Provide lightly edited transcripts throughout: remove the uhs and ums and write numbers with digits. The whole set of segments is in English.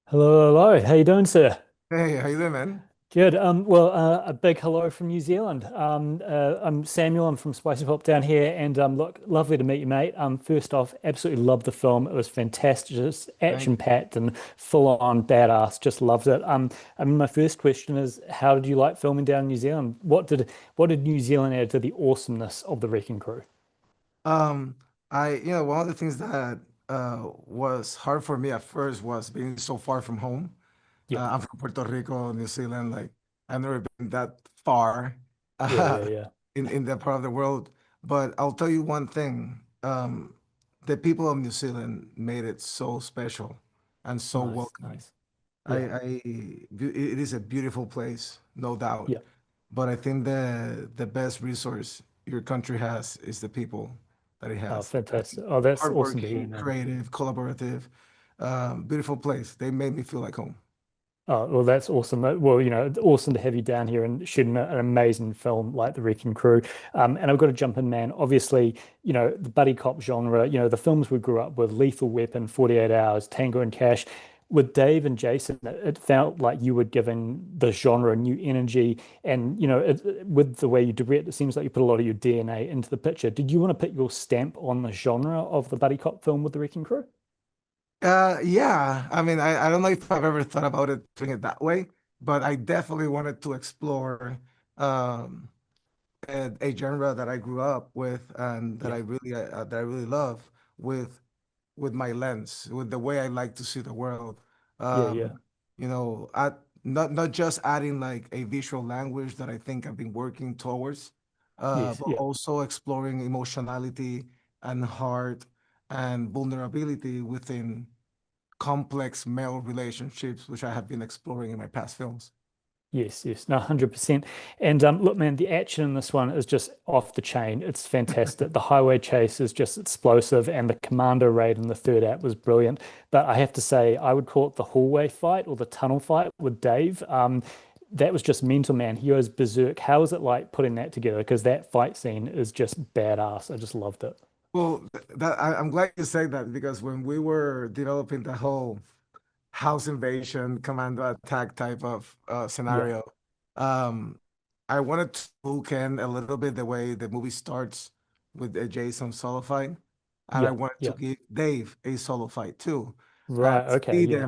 Hello, hello. How you doing, sir? Hey, how you doing, man? Good. A big hello from New Zealand. I'm Samuel. I'm from Spicy Pop down here, and look, lovely to meet you, mate. First off, absolutely loved the film. It was fantastic, just Thank you. action-packed and full-on badass. Just loved it. My first question is, how did you like filming down in New Zealand? What did New Zealand add to the awesomeness of the Wrecking Crew? Um, one of the things that was hard for me at first was being so far from home. Yep. I'm from Puerto Rico, New Zealand. Like I've never been that far Yeah, yeah, uh, yeah. in that part of the world. But I'll tell you one thing: the people of New Zealand made it so special and so Nice, welcoming. nice. Yeah, It is a beautiful place, no doubt. yeah. But I think the best resource your country has is the people that it Oh, has. fantastic. Oh, that's awesome to hear, Hardworking, man. creative, collaborative, beautiful place. They made me feel like home. Oh, well, that's awesome. Well, awesome to have you down here and shooting an amazing film like The Wrecking Crew. And I've got to jump in, man. Obviously, the buddy cop genre, the films we grew up with, Lethal Weapon, 48 Hours, Tango and Cash. With Dave and Jason, it felt like you were giving the genre new energy. And, with the way you direct, it seems like you put a lot of your DNA into the picture. Did you want to put your stamp on the genre of the buddy cop film with The Wrecking Crew? Yeah. I mean, I don't know if I've ever thought about it doing it that way, but I definitely wanted to explore um, a genre that I grew up with and Yeah, that I really love with with my lens, with the way I like to see the world. yeah, yeah. Um, not just adding like a visual language that I think I've been working towards, Yes, but yeah. also exploring emotionality and heart and vulnerability within complex male relationships, which I have been exploring in my past films. Yes, yes, no, 100%. And look, man, the action in this one is just off the chain. It's fantastic. The highway chase is just explosive, and the commando raid in the third act was brilliant. But I have to say, I would call it the hallway fight or the tunnel fight with Dave. That was just mental, man. He goes berserk. How was it like putting that together? Because that fight scene is just badass. I just loved it. Well, I'm glad you said that because when we were developing the whole house invasion, commando attack type of Yeah, scenario. Um, I wanted to bookend a little bit the way the movie starts with a Jason solo fight, and I yeah, wanted to yeah. give Dave a solo fight too, and Right. Okay. Yeah.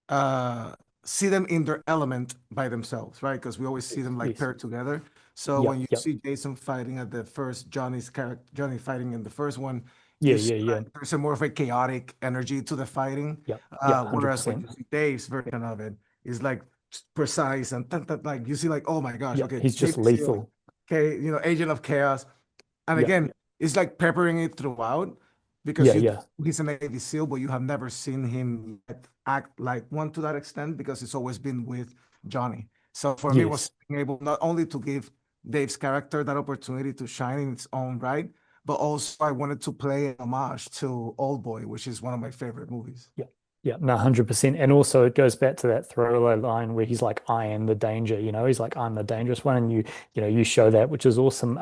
uh, see them in their element by themselves, right? Because we always see Yes. them like Yes. paired together. So when Yep. you Yep. see Jason fighting at the first Johnny's character, Johnny fighting in the first one, Yeah. you see Yeah. Yeah. like there's a more of a chaotic energy to the fighting. Yep. Yep. Whereas when 100%. you see Dave's version of it is like precise and like you see like, oh my gosh, Yeah. okay, He's Dave just is here, like, lethal. okay, agent of chaos. And Yeah. again, it's like peppering it throughout because Yeah. you Yeah. he's a Navy SEAL, but you have never seen him yet act like one to that extent because it's always been with Johnny. So for me, it was Yes. being able not only to give Dave's character that opportunity to shine in its own right, but also I wanted to play an homage to Old Boy, which is one of my favorite movies. Yeah. Yeah. No, 100%. And also it goes back to that throwaway line where he's like, I am the danger, he's like, I'm the dangerous one. And you show that, which is awesome.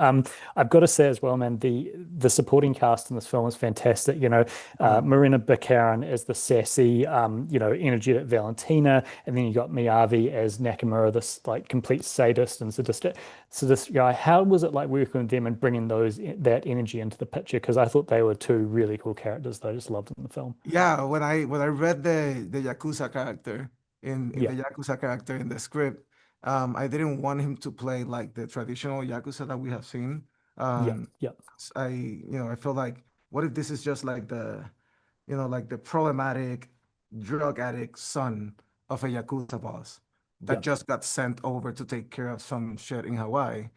I've got to say as well, man, the supporting cast in this film is fantastic. Uh, Marina Baccarin as the sassy, energetic Valentina, and then you got Miyavi as Nakamura, this like complete sadist and sadistic guy. How was it like working with them and bringing that energy into the picture? Because I thought they were two really cool characters that I just loved in the film. Yeah, when I read the Yakuza character in Yeah, the Yakuza character in the script, I didn't want him to play like the traditional Yakuza that we have seen. yeah, Um, yeah, I feel like what if this is just like like the problematic drug addict son of a Yakuza boss that yeah, just got sent over to take care of some shit in Hawaii.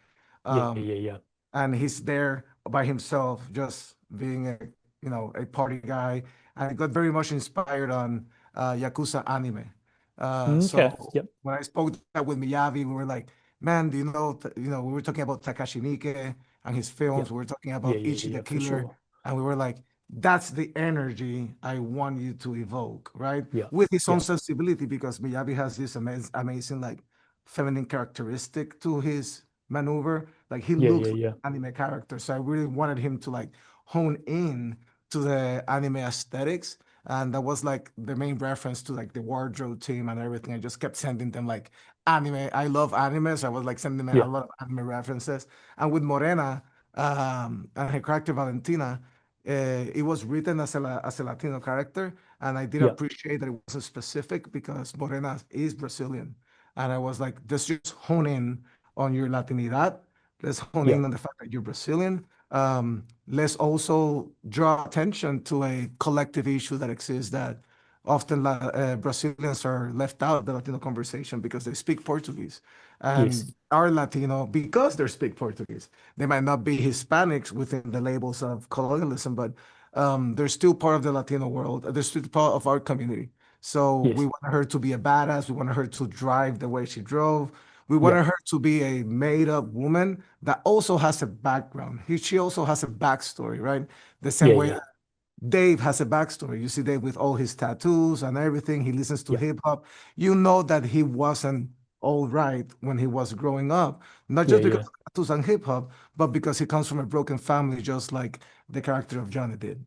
yeah, Um, yeah, yeah. and he's there by himself, just being a party guy. And I got very much inspired on Yakuza anime. Okay. So Yep. when I spoke that with Miyavi, we were like, man, do you know, we were talking about Takashi Miike and his films. Yep. We were talking Yeah, about yeah, Ichi the yeah, for Killer, sure. and we were like, that's the energy I want you to evoke, right? Yeah, With his own yeah, sensibility, because Miyavi has this amazing like feminine characteristic to his maneuver. Like he yeah, yeah, looks yeah. anime character. So I really wanted him to like hone in to the anime aesthetics. And that was like the main reference to like the wardrobe team and everything. I just kept sending them like anime. I love anime, so I was like sending them a Yeah. lot of anime references. And with Morena, and her character Valentina, it was written as as a Latino character, and I did Yeah. appreciate that it wasn't specific because Morena is Brazilian, and I was like, let's just hone in on your Latinidad. Let's hone Yeah. in on the fact that you're Brazilian. Let's also draw attention to a collective issue that exists that often Brazilians are left out of the Latino conversation because they speak Portuguese Yes. and are Latino because they speak Portuguese. They might not be Hispanics within the labels of colonialism, but they're still part of the Latino world. They're still part of our community. So we Yes. want her to be a badass. We want her to drive the way she drove. We Yeah. wanted her to be a made-up woman that also has a background. She also has a backstory, right? The same Yeah. way Yeah. that Dave has a backstory. You see Dave with all his tattoos and everything. He listens to Yeah. hip hop. You know that he wasn't all right when he was growing up, not Yeah. just because Yeah. of tattoos and hip hop, but because he comes from a broken family, just like the character of Johnny did.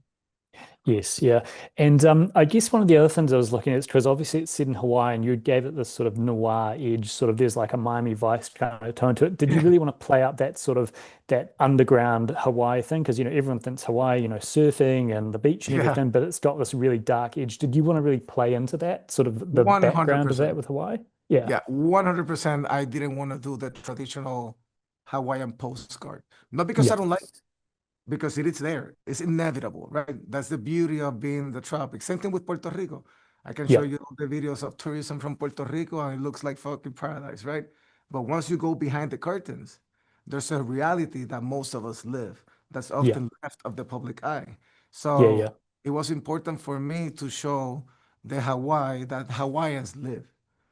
Yes, yeah. And I guess one of the other things I was looking at is because obviously it's set in Hawaii and you gave it this sort of noir edge, sort of there's like a Miami Vice kind of tone to it. Did you Yeah. really want to play out that sort of that underground Hawaii thing? Because, everyone thinks Hawaii, surfing and the beach and Yeah. everything, but it's got this really dark edge. Did you want to really play into that, sort of the background of that 100%. with Hawaii? Yeah. Yeah, 100%. I didn't want to do the traditional Hawaiian postcard. Not because Yeah. I don't like it, because it is there. It's inevitable, right? That's the beauty of being in the tropics. Same thing with Puerto Rico. I can show Yeah. you the videos of tourism from Puerto Rico and it looks like fucking paradise, right? But once you go behind the curtains, there's a reality that most of us live that's Yeah. often left of the public eye. Yeah. So Yeah. it was important for me to show the Hawaii that Hawaiians live,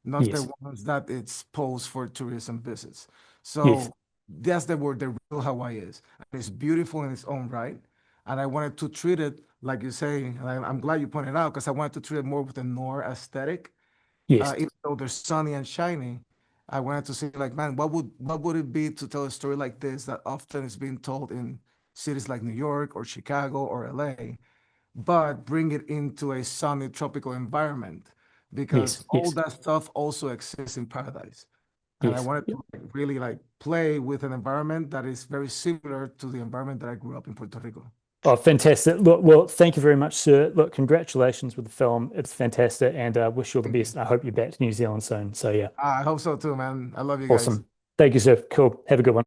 not the Yes. ones that it's posed for tourism visits. Yes. So that's the word the real Hawaii is. And it's beautiful in its own right. And I wanted to treat it like you say, and I'm glad you pointed out because I wanted to treat it more with a Noir aesthetic. Yes. Even though they're sunny and shiny, I wanted to say like, man, what would it be to tell a story like this that often is being told in cities like New York or Chicago or LA, but bring it into a sunny tropical environment because Yes. all Yes. that stuff also exists in paradise. And I Yes. wanted Yeah. to like, really like play with an environment that is very similar to the environment that I grew up in Puerto Rico. Oh, fantastic. Look, well, thank you very much, sir. Look, congratulations with the film. It's fantastic and wish you all the Thank you. best. I hope you're back to New Zealand soon. So, yeah, I hope so too, man. I love you guys. awesome. Thank you, sir. Cool. Have a good one.